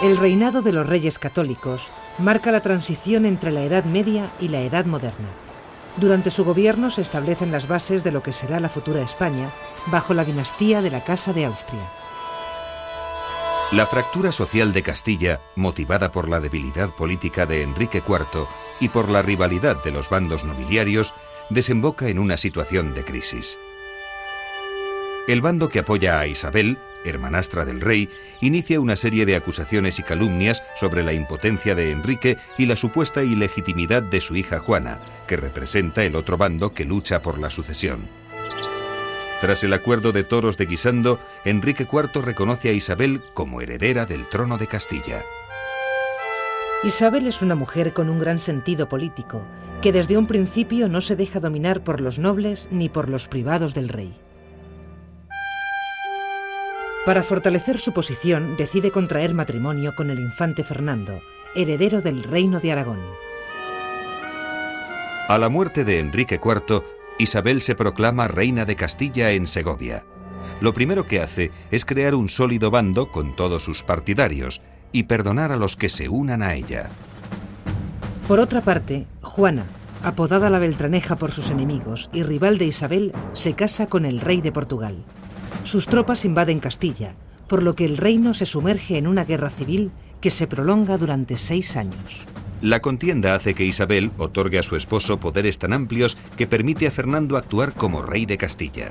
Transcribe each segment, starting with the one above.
El reinado de los reyes católicos marca la transición entre la Edad Media y la Edad Moderna. Durante su gobierno se establecen las bases de lo que será la futura España, bajo la dinastía de la Casa de Austria. La fractura social de Castilla, motivada por la debilidad política de Enrique IV y por la rivalidad de los bandos nobiliarios, desemboca en una situación de crisis. El bando que apoya a Isabel, hermanastra del rey, inicia una serie de acusaciones y calumnias sobre la impotencia de Enrique y la supuesta ilegitimidad de su hija Juana, que representa el otro bando que lucha por la sucesión. Tras el acuerdo de Toros de Guisando, Enrique IV reconoce a Isabel como heredera del trono de Castilla. Isabel es una mujer con un gran sentido político, que desde un principio no se deja dominar por los nobles ni por los privados del rey. Para fortalecer su posición, decide contraer matrimonio con el infante Fernando, heredero del reino de Aragón. A la muerte de Enrique IV, Isabel se proclama reina de Castilla en Segovia. Lo primero que hace es crear un sólido bando con todos sus partidarios y perdonar a los que se unan a ella. Por otra parte, Juana, apodada la Beltraneja por sus enemigos y rival de Isabel, se casa con el rey de Portugal. Sus tropas invaden Castilla, por lo que el reino se sumerge en una guerra civil que se prolonga durante 6 años. La contienda hace que Isabel otorgue a su esposo poderes tan amplios que permite a Fernando actuar como rey de Castilla.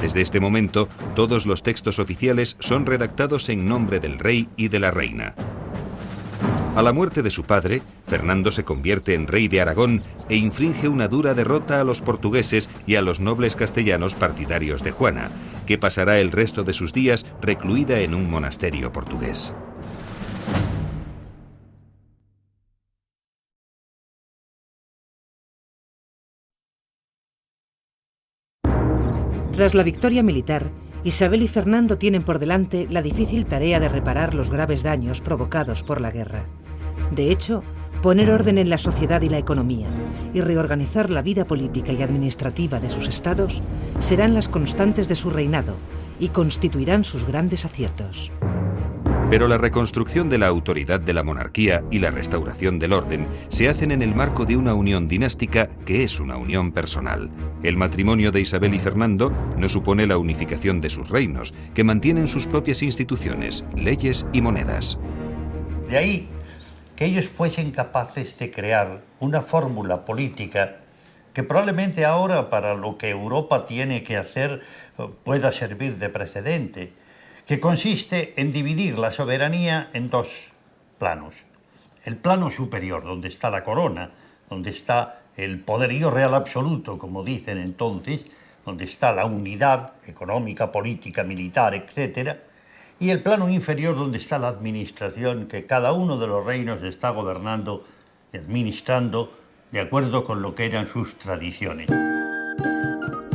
Desde este momento, todos los textos oficiales son redactados en nombre del rey y de la reina. A la muerte de su padre, Fernando se convierte en rey de Aragón e inflige una dura derrota a los portugueses y a los nobles castellanos partidarios de Juana, que pasará el resto de sus días recluida en un monasterio portugués. Tras la victoria militar, Isabel y Fernando tienen por delante la difícil tarea de reparar los graves daños provocados por la guerra. De hecho, poner orden en la sociedad y la economía y reorganizar la vida política y administrativa de sus estados serán las constantes de su reinado y constituirán sus grandes aciertos. Pero la reconstrucción de la autoridad de la monarquía y la restauración del orden se hacen en el marco de una unión dinástica que es una unión personal. El matrimonio de Isabel y Fernando no supone la unificación de sus reinos, que mantienen sus propias instituciones, leyes y monedas. De ahí que ellos fuesen capaces de crear una fórmula política que probablemente ahora para lo que Europa tiene que hacer pueda servir de precedente, que consiste en dividir la soberanía en 2 planos. El plano superior, donde está la corona, donde está el poderío real absoluto, como dicen entonces, donde está la unidad económica, política, militar, etc., y el plano inferior, donde está la administración, que cada uno de los reinos está gobernando y administrando de acuerdo con lo que eran sus tradiciones.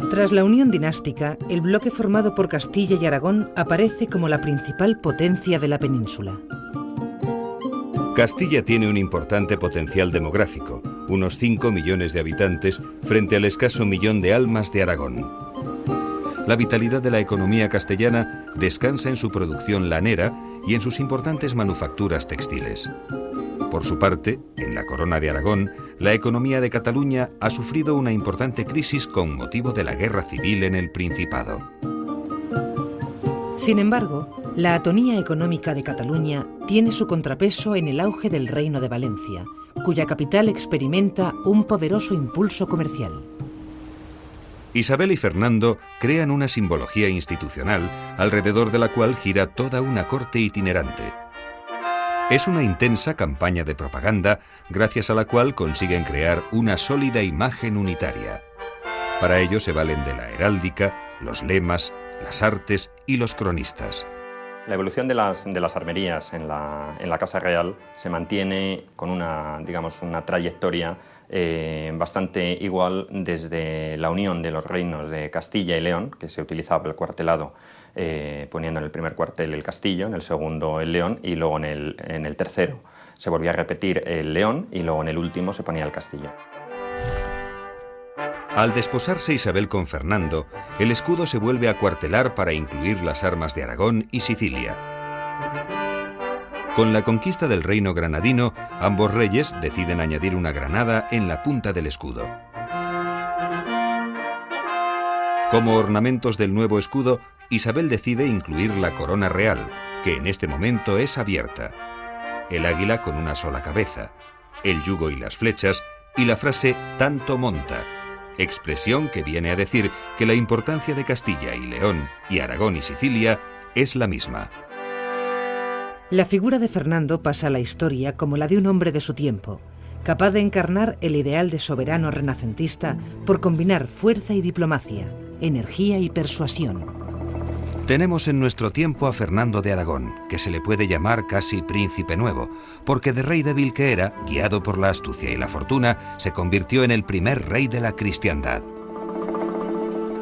Tras la unión dinástica, el bloque formado por Castilla y Aragón aparece como la principal potencia de la península. Castilla tiene un importante potencial demográfico, unos 5 millones de habitantes frente al escaso millón de almas de Aragón. La vitalidad de la economía castellana descansa en su producción lanera y en sus importantes manufacturas textiles. Por su parte, en la Corona de Aragón, la economía de Cataluña ha sufrido una importante crisis con motivo de la guerra civil en el Principado. Sin embargo, la atonía económica de Cataluña tiene su contrapeso en el auge del Reino de Valencia, cuya capital experimenta un poderoso impulso comercial. Isabel y Fernando crean una simbología institucional alrededor de la cual gira toda una corte itinerante. Es una intensa campaña de propaganda gracias a la cual consiguen crear una sólida imagen unitaria. Para ello se valen de la heráldica, los lemas, las artes y los cronistas. La evolución de las armerías en la Casa Real se mantiene con una trayectoria bastante igual desde la unión de los reinos de Castilla y León, que se utilizaba el cuartelado poniendo en el primer cuartel el castillo, en el segundo el león y luego en el tercero se volvía a repetir el león y luego en el último se ponía el castillo. Al desposarse Isabel con Fernando, el escudo se vuelve a cuartelar para incluir las armas de Aragón y Sicilia. Con la conquista del reino granadino, ambos reyes deciden añadir una granada en la punta del escudo. Como ornamentos del nuevo escudo, Isabel decide incluir la corona real, que en este momento es abierta, el águila con una sola cabeza, el yugo y las flechas, y la frase «tanto monta», expresión que viene a decir que la importancia de Castilla y León, y Aragón y Sicilia, es la misma. La figura de Fernando pasa a la historia como la de un hombre de su tiempo, capaz de encarnar el ideal de soberano renacentista por combinar fuerza y diplomacia, energía y persuasión. Tenemos en nuestro tiempo a Fernando de Aragón, que se le puede llamar casi príncipe nuevo, porque de rey débil que era, guiado por la astucia y la fortuna, se convirtió en el primer rey de la cristiandad.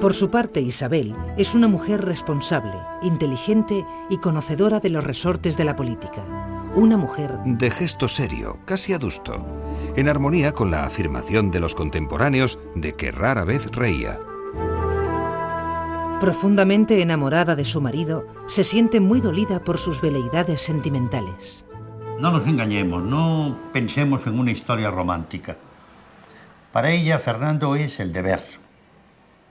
Por su parte, Isabel es una mujer responsable, inteligente y conocedora de los resortes de la política. Una mujer de gesto serio, casi adusto, en armonía con la afirmación de los contemporáneos de que rara vez reía. Profundamente enamorada de su marido, se siente muy dolida por sus veleidades sentimentales. No nos engañemos, no pensemos en una historia romántica. Para ella, Fernando es el deber.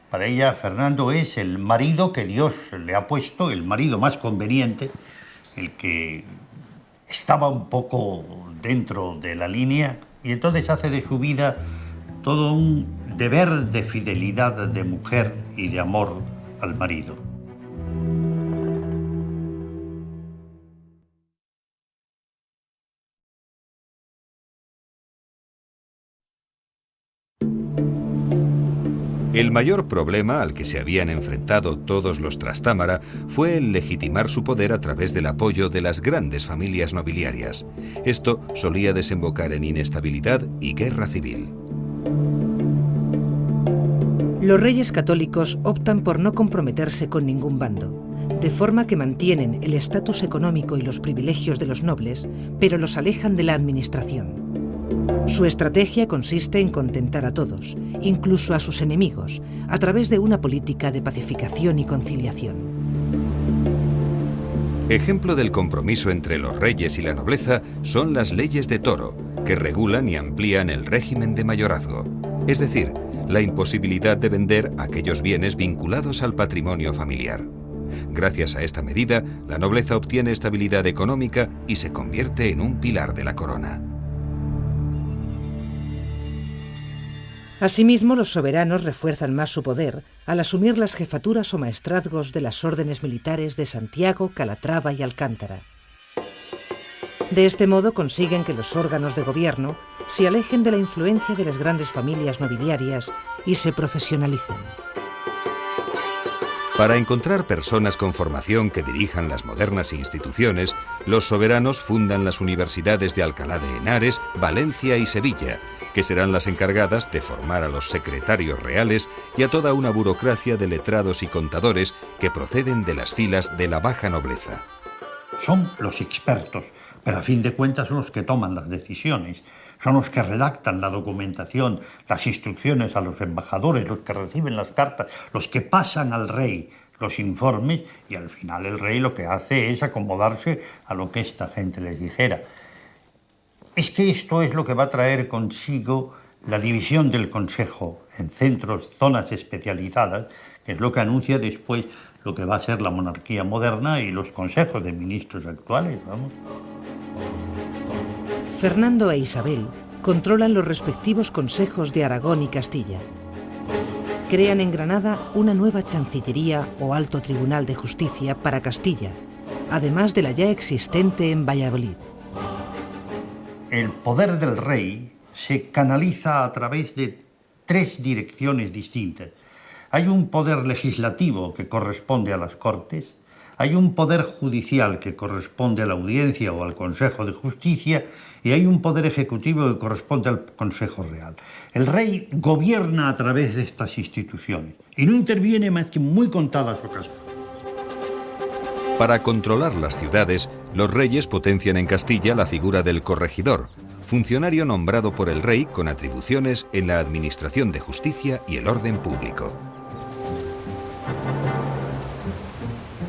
Para ella, Fernando es el marido que Dios le ha puesto, el marido más conveniente, el que estaba un poco dentro de la línea, y entonces hace de su vida todo un deber de fidelidad de mujer y de amor al marido. El mayor problema al que se habían enfrentado todos los Trastámara fue el legitimar su poder a través del apoyo de las grandes familias nobiliarias. Esto solía desembocar en inestabilidad y guerra civil. Los reyes católicos optan por no comprometerse con ningún bando, de forma que mantienen el estatus económico y los privilegios de los nobles, pero los alejan de la administración. Su estrategia consiste en contentar a todos, incluso a sus enemigos, a través de una política de pacificación y conciliación. Ejemplo del compromiso entre los reyes y la nobleza son las leyes de Toro, que regulan y amplían el régimen de mayorazgo, es decir, la imposibilidad de vender aquellos bienes vinculados al patrimonio familiar. Gracias a esta medida, la nobleza obtiene estabilidad económica y se convierte en un pilar de la corona. Asimismo, los soberanos refuerzan más su poder al asumir las jefaturas o maestrazgos de las órdenes militares de Santiago, Calatrava y Alcántara. De este modo consiguen que los órganos de gobierno se alejen de la influencia de las grandes familias nobiliarias y se profesionalicen. Para encontrar personas con formación que dirijan las modernas instituciones, los soberanos fundan las universidades de Alcalá de Henares, Valencia y Sevilla, que serán las encargadas de formar a los secretarios reales y a toda una burocracia de letrados y contadores que proceden de las filas de la baja nobleza. Son los expertos, pero a fin de cuentas son los que toman las decisiones, son los que redactan la documentación, las instrucciones a los embajadores, los que reciben las cartas, los que pasan al rey los informes, y al final el rey lo que hace es acomodarse a lo que esta gente les dijera. Es que esto es lo que va a traer consigo la división del Consejo en centros, zonas especializadas, que es lo que anuncia después lo que va a ser la monarquía moderna y los consejos de ministros actuales, vamos. Fernando e Isabel controlan los respectivos consejos de Aragón y Castilla. Crean en Granada una nueva Chancillería o Alto Tribunal de Justicia para Castilla, además de la ya existente en Valladolid. El poder del rey se canaliza a través de 3 direcciones distintas. Hay un poder legislativo que corresponde a las Cortes, hay un poder judicial que corresponde a la Audiencia o al Consejo de Justicia y hay un poder ejecutivo que corresponde al Consejo Real. El rey gobierna a través de estas instituciones y no interviene más que en muy contadas ocasiones. Para controlar las ciudades, los reyes potencian en Castilla la figura del corregidor, funcionario nombrado por el rey con atribuciones en la administración de justicia y el orden público.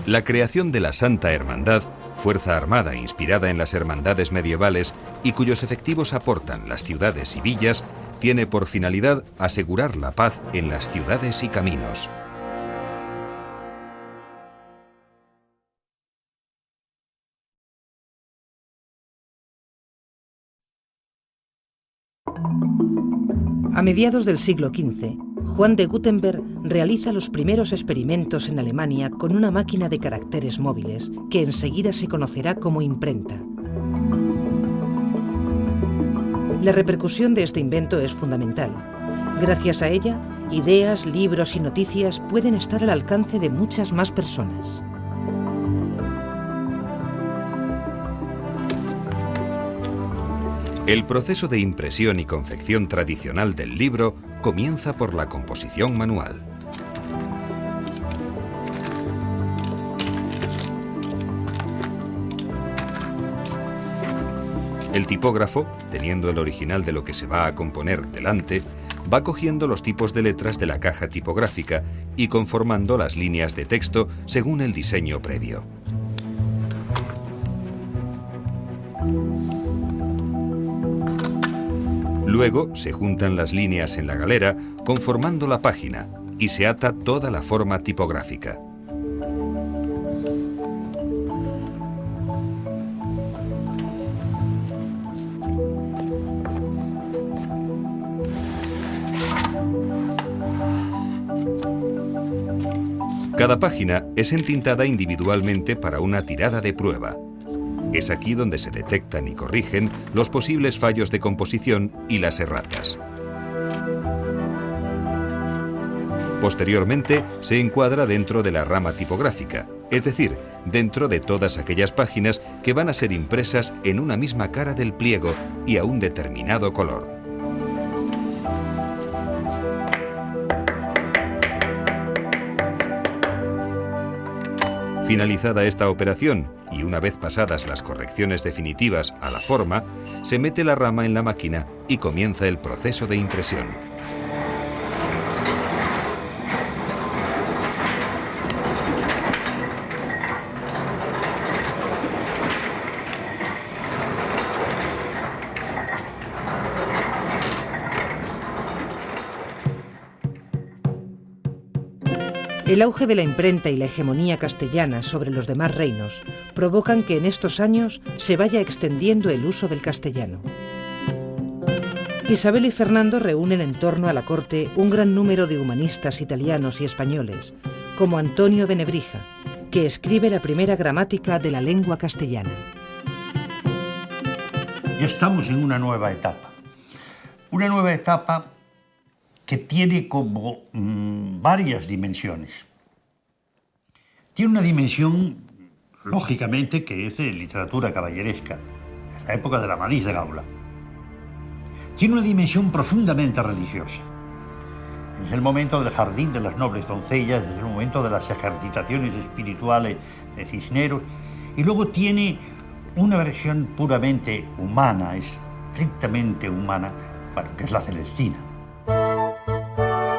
La creación de la Santa Hermandad fuerza armada inspirada en las hermandades medievales y cuyos efectivos aportan las ciudades y villas, tiene por finalidad asegurar la paz en las ciudades y caminos. A mediados del siglo XV, Juan de Gutenberg realiza los primeros experimentos en Alemania con una máquina de caracteres móviles que enseguida se conocerá como imprenta. La repercusión de este invento es fundamental. Gracias a ella, ideas, libros y noticias pueden estar al alcance de muchas más personas. El proceso de impresión y confección tradicional del libro comienza por la composición manual. El tipógrafo, teniendo el original de lo que se va a componer delante, va cogiendo los tipos de letras de la caja tipográfica y conformando las líneas de texto según el diseño previo. Luego se juntan las líneas en la galera, conformando la página, y se ata toda la forma tipográfica. Cada página es entintada individualmente para una tirada de prueba. Es aquí donde se detectan y corrigen los posibles fallos de composición y las erratas. Posteriormente, se encuadra dentro de la rama tipográfica, es decir, dentro de todas aquellas páginas que van a ser impresas en una misma cara del pliego y a un determinado color. Finalizada esta operación, y una vez pasadas las correcciones definitivas a la forma, se mete la rama en la máquina y comienza el proceso de impresión. El auge de la imprenta y la hegemonía castellana sobre los demás reinos provocan que en estos años se vaya extendiendo el uso del castellano. Isabel y Fernando reúnen en torno a la corte un gran número de humanistas italianos y españoles, como Antonio de Nebrija, que escribe la primera gramática de la lengua castellana. Ya estamos en una nueva etapa que tiene como varias dimensiones. Tiene una dimensión, lógicamente, que es de literatura caballeresca, en la época de la Amadís de Gaula. Tiene una dimensión profundamente religiosa. Es el momento del jardín de las nobles doncellas, es el momento de las ejercitaciones espirituales de Cisneros, y luego tiene una versión puramente humana, estrictamente humana, bueno, que es la Celestina.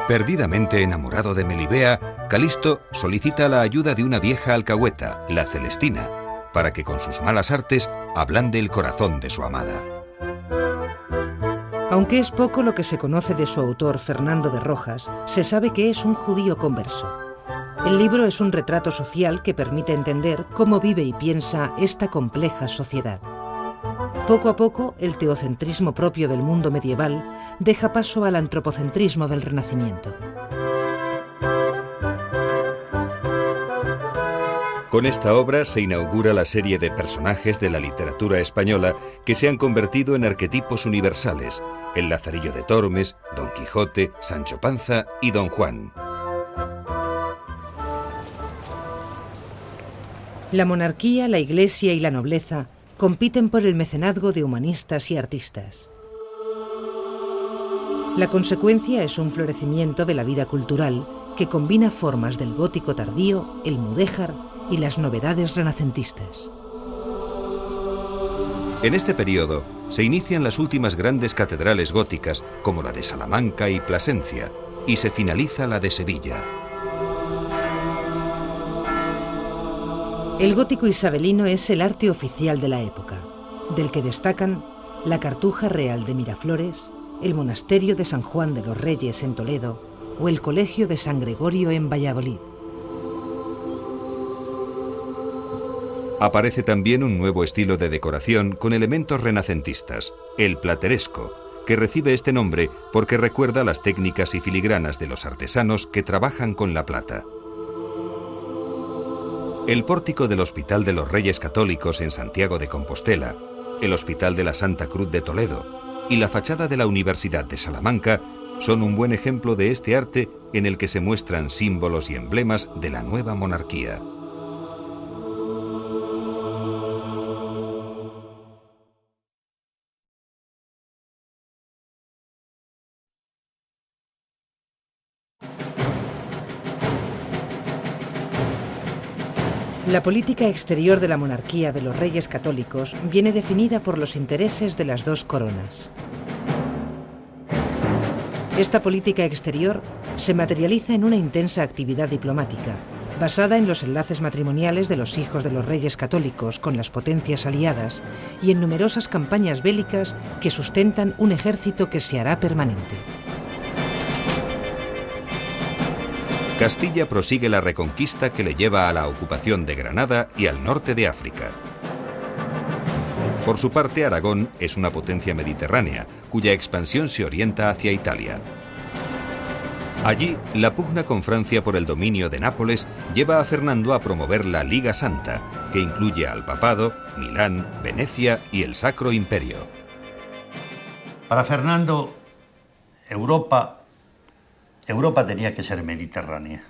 Perdidamente enamorado de Melibea, Calisto solicita la ayuda de una vieja alcahueta, la Celestina, para que con sus malas artes ablande el corazón de su amada. Aunque es poco lo que se conoce de su autor, Fernando de Rojas, se sabe que es un judío converso. El libro es un retrato social que permite entender cómo vive y piensa esta compleja sociedad. Poco a poco, el teocentrismo propio del mundo medieval deja paso al antropocentrismo del Renacimiento. Con esta obra se inaugura la serie de personajes de la literatura española que se han convertido en arquetipos universales: el Lazarillo de Tormes, Don Quijote, Sancho Panza y Don Juan. La monarquía, la iglesia y la nobleza compiten por el mecenazgo de humanistas y artistas. La consecuencia es un florecimiento de la vida cultural que combina formas del gótico tardío, el mudéjar y las novedades renacentistas. En este periodo se inician las últimas grandes catedrales góticas, como la de Salamanca y Plasencia, y se finaliza la de Sevilla. El gótico isabelino es el arte oficial de la época, del que destacan la Cartuja Real de Miraflores, el Monasterio de San Juan de los Reyes en Toledo o el Colegio de San Gregorio en Valladolid. Aparece también un nuevo estilo de decoración con elementos renacentistas, el plateresco, que recibe este nombre porque recuerda las técnicas y filigranas de los artesanos que trabajan con la plata. El pórtico del Hospital de los Reyes Católicos en Santiago de Compostela, el Hospital de la Santa Cruz de Toledo y la fachada de la Universidad de Salamanca son un buen ejemplo de este arte en el que se muestran símbolos y emblemas de la nueva monarquía. La política exterior de la monarquía de los Reyes Católicos viene definida por los intereses de las dos coronas. Esta política exterior se materializa en una intensa actividad diplomática, basada en los enlaces matrimoniales de los hijos de los Reyes Católicos con las potencias aliadas y en numerosas campañas bélicas que sustentan un ejército que se hará permanente. Castilla prosigue la reconquista que le lleva a la ocupación de Granada y al norte de África. Por su parte, Aragón es una potencia mediterránea, cuya expansión se orienta hacia Italia. Allí, la pugna con Francia por el dominio de Nápoles lleva a Fernando a promover la Liga Santa, que incluye al Papado, Milán, Venecia y el Sacro Imperio. Para Fernando, Europa tenía que ser mediterránea.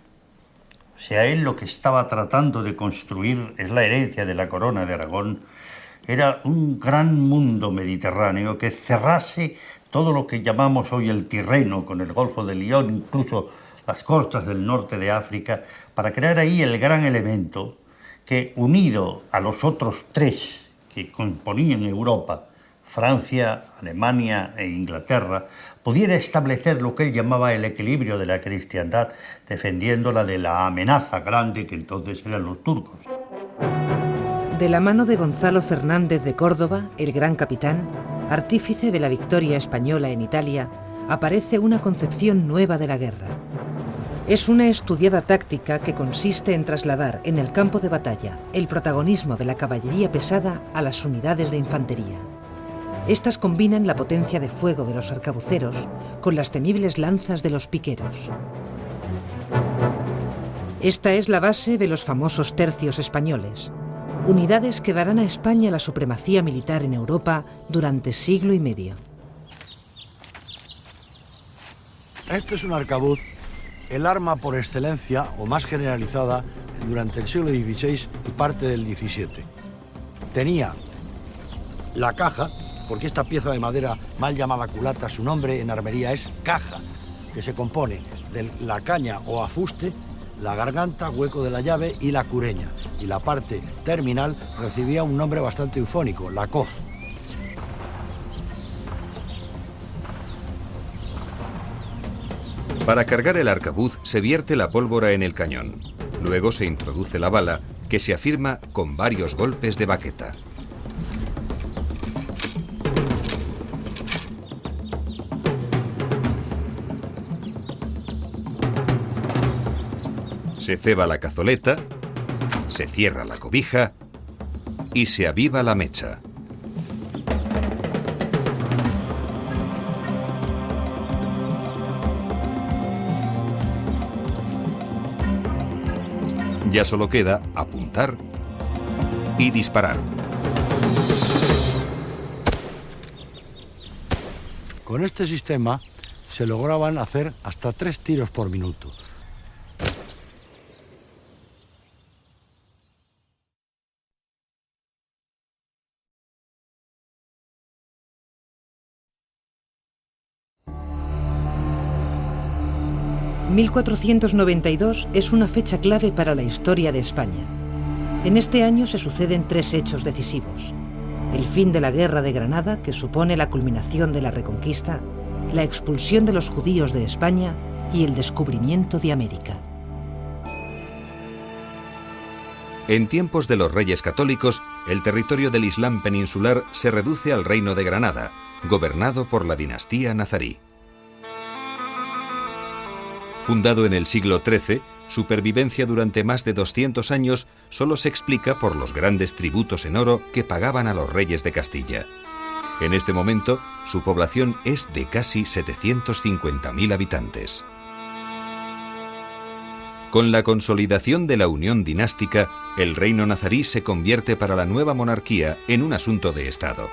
O sea, él lo que estaba tratando de construir, es la herencia de la corona de Aragón, era un gran mundo mediterráneo que cerrase todo lo que llamamos hoy el Tirreno, con el Golfo de Lión, incluso las costas del norte de África, para crear ahí el gran elemento que, unido a los otros tres que componían Europa, Francia, Alemania e Inglaterra, pudiera establecer lo que él llamaba el equilibrio de la cristiandad, defendiéndola de la amenaza grande que entonces eran los turcos. De la mano de Gonzalo Fernández de Córdoba, el gran capitán, artífice de la victoria española en Italia, aparece una concepción nueva de la guerra. Es una estudiada táctica que consiste en trasladar en el campo de batalla el protagonismo de la caballería pesada a las unidades de infantería. Estas combinan la potencia de fuego de los arcabuceros con las temibles lanzas de los piqueros. Esta es la base de los famosos tercios españoles, unidades que darán a España la supremacía militar en Europa durante siglo y medio. Este es un arcabuz, el arma por excelencia o más generalizada durante el siglo XVI y parte del XVII. Tenía la caja, porque esta pieza de madera mal llamada culata, su nombre en armería es caja, que se compone de la caña o afuste, la garganta, hueco de la llave y la cureña. Y la parte terminal recibía un nombre bastante eufónico, la coz. Para cargar el arcabuz se vierte la pólvora en el cañón. Luego se introduce la bala, que se afirma con varios golpes de baqueta. Se ceba la cazoleta, se cierra la cobija y se aviva la mecha. Ya solo queda apuntar y disparar. Con este sistema se lograban hacer hasta 3 tiros por minuto. ...1492 es una fecha clave para la historia de España. En este año se suceden 3 hechos decisivos: el fin de la Guerra de Granada, que supone la culminación de la Reconquista, la expulsión de los judíos de España y el descubrimiento de América. En tiempos de los Reyes Católicos, el territorio del Islam peninsular se reduce al Reino de Granada, gobernado por la dinastía nazarí. Fundado en el siglo XIII, su pervivencia durante más de 200 años solo se explica por los grandes tributos en oro que pagaban a los reyes de Castilla. En este momento, su población es de casi 750.000 habitantes. Con la consolidación de la unión dinástica, el reino nazarí se convierte para la nueva monarquía en un asunto de Estado.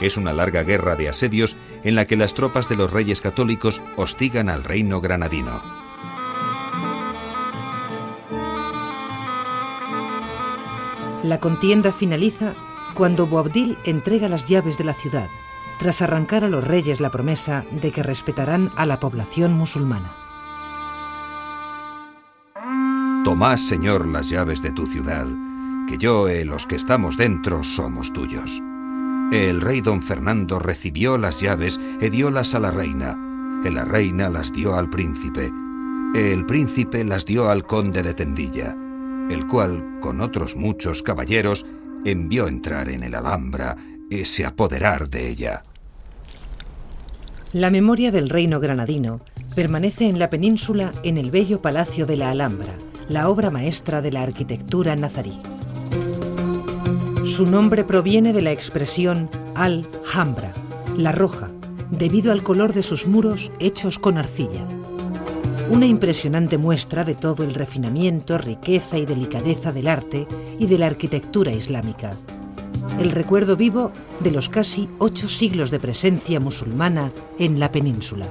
Es una larga guerra de asedios en la que las tropas de los reyes católicos hostigan al reino granadino. La contienda finaliza cuando Boabdil entrega las llaves de la ciudad, tras arrancar a los reyes la promesa de que respetarán a la población musulmana. Tomad, Señor, las llaves de tu ciudad, que yo y los que estamos dentro somos tuyos. El rey don Fernando recibió las llaves y diólas a la reina. La reina las dio al príncipe. El príncipe las dio al conde de Tendilla, el cual, con otros muchos caballeros, envió entrar en el Alhambra y se apoderar de ella. La memoria del reino granadino permanece en la península en el bello Palacio de la Alhambra, la obra maestra de la arquitectura nazarí. Su nombre proviene de la expresión al-Hambra, la roja, debido al color de sus muros hechos con arcilla. Una impresionante muestra de todo el refinamiento, riqueza y delicadeza del arte y de la arquitectura islámica. El recuerdo vivo de los casi 8 siglos de presencia musulmana en la península.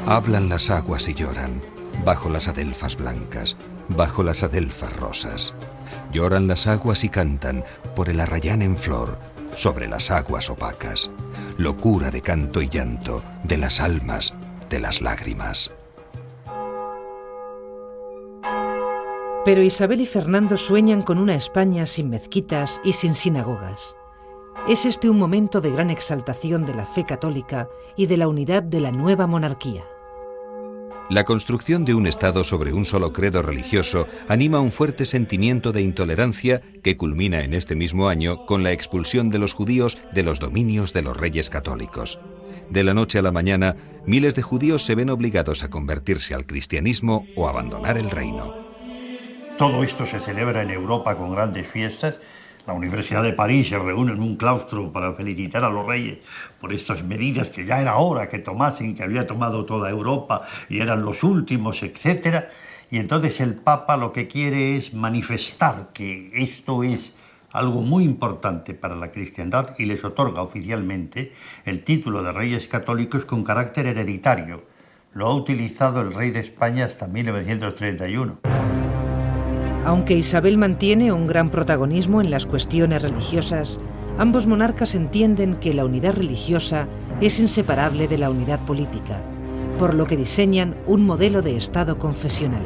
Hablan las aguas y lloran, bajo las adelfas blancas, bajo las adelfas rosas. Lloran las aguas y cantan por el arrayán en flor, sobre las aguas opacas. Locura de canto y llanto, de las almas, de las lágrimas. Pero Isabel y Fernando sueñan con una España sin mezquitas y sin sinagogas. Es este un momento de gran exaltación de la fe católica y de la unidad de la nueva monarquía. La construcción de un Estado sobre un solo credo religioso anima un fuerte sentimiento de intolerancia que culmina en este mismo año con la expulsión de los judíos de los dominios de los reyes católicos. De la noche a la mañana, miles de judíos se ven obligados a convertirse al cristianismo o abandonar el reino. Todo esto se celebra en Europa con grandes fiestas. La Universidad de París se reúne en un claustro para felicitar a los reyes por estas medidas que ya era hora que tomasen, que había tomado toda Europa y eran los últimos, etc. Y entonces el Papa lo que quiere es manifestar que esto es algo muy importante para la cristiandad y les otorga oficialmente el título de Reyes Católicos con carácter hereditario. Lo ha utilizado el rey de España hasta 1931. Aunque Isabel mantiene un gran protagonismo en las cuestiones religiosas, ambos monarcas entienden que la unidad religiosa es inseparable de la unidad política, por lo que diseñan un modelo de Estado confesional.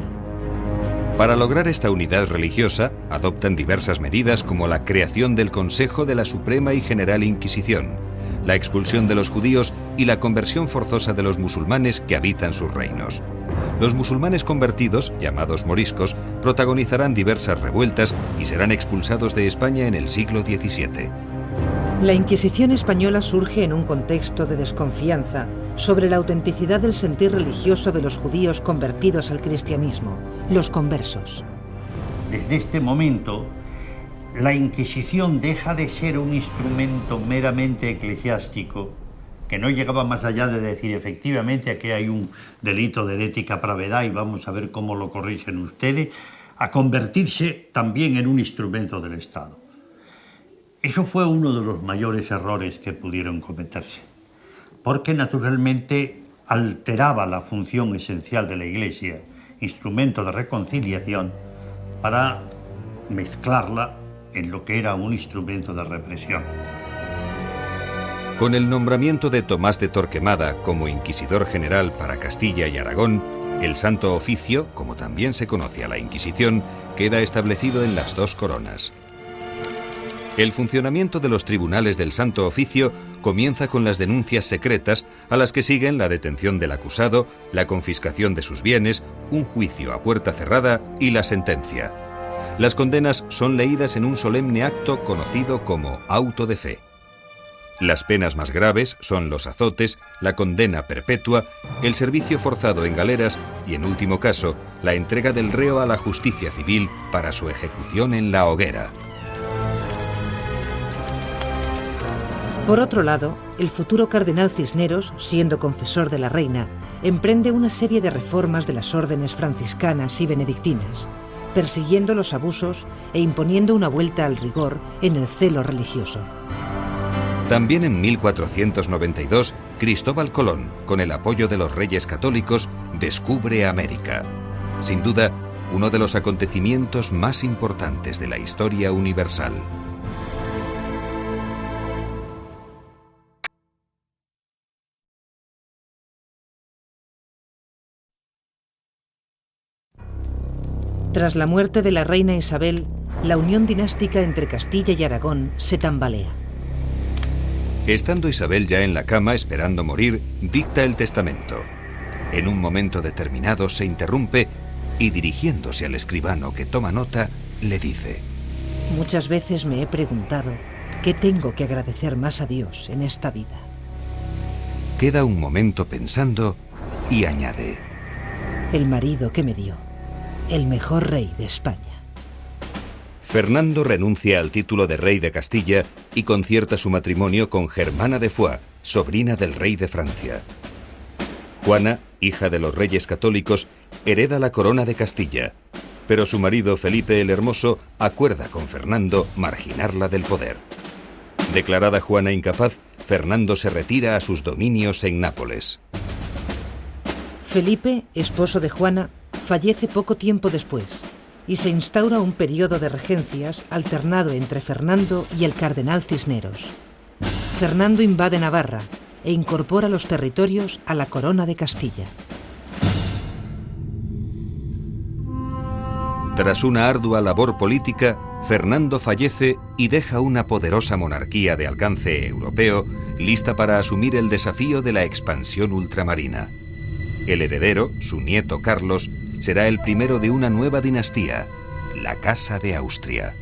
Para lograr esta unidad religiosa, adoptan diversas medidas como la creación del Consejo de la Suprema y General Inquisición, la expulsión de los judíos y la conversión forzosa de los musulmanes que habitan sus reinos. Los musulmanes convertidos, llamados moriscos, protagonizarán diversas revueltas y serán expulsados de España en el siglo XVII. La Inquisición española surge en un contexto de desconfianza sobre la autenticidad del sentir religioso de los judíos convertidos al cristianismo, los conversos. Desde este momento, la Inquisición deja de ser un instrumento meramente eclesiástico, que no llegaba más allá de decir efectivamente aquí hay un delito de herética pravedad y vamos a ver cómo lo corrigen ustedes, a convertirse también en un instrumento del Estado. Eso fue uno de los mayores errores que pudieron cometerse, porque naturalmente alteraba la función esencial de la Iglesia, instrumento de reconciliación, para mezclarla en lo que era un instrumento de represión. Con el nombramiento de Tomás de Torquemada como Inquisidor General para Castilla y Aragón, el Santo Oficio, como también se conoce a la Inquisición, queda establecido en las dos coronas. El funcionamiento de los tribunales del Santo Oficio comienza con las denuncias secretas a las que siguen la detención del acusado, la confiscación de sus bienes, un juicio a puerta cerrada y la sentencia. Las condenas son leídas en un solemne acto conocido como auto de fe. Las penas más graves son los azotes, la condena perpetua, el servicio forzado en galeras y, en último caso, la entrega del reo a la justicia civil para su ejecución en la hoguera. Por otro lado, el futuro cardenal Cisneros, siendo confesor de la reina, emprende una serie de reformas de las órdenes franciscanas y benedictinas, persiguiendo los abusos e imponiendo una vuelta al rigor en el celo religioso. También en 1492, Cristóbal Colón, con el apoyo de los reyes católicos, descubre América. Sin duda, uno de los acontecimientos más importantes de la historia universal. Tras la muerte de la reina Isabel, la unión dinástica entre Castilla y Aragón se tambalea. Estando Isabel ya en la cama esperando morir, dicta el testamento. En un momento determinado se interrumpe y, dirigiéndose al escribano que toma nota, le dice: Muchas veces me he preguntado qué tengo que agradecer más a Dios en esta vida. Queda un momento pensando y añade: El marido que me dio, el mejor rey de España. Fernando renuncia al título de rey de Castilla y concierta su matrimonio con Germana de Foix, sobrina del rey de Francia. Juana, hija de los reyes católicos, hereda la corona de Castilla, pero su marido Felipe el Hermoso acuerda con Fernando marginarla del poder. Declarada Juana incapaz, Fernando se retira a sus dominios en Nápoles. Felipe, esposo de Juana, fallece poco tiempo después y se instaura un periodo de regencias alternado entre Fernando y el cardenal Cisneros. Fernando invade Navarra e incorpora los territorios a la corona de Castilla. Tras una ardua labor política, Fernando fallece y deja una poderosa monarquía de alcance europeo lista para asumir el desafío de la expansión ultramarina. El heredero, su nieto Carlos, será el primero de una nueva dinastía, la Casa de Austria.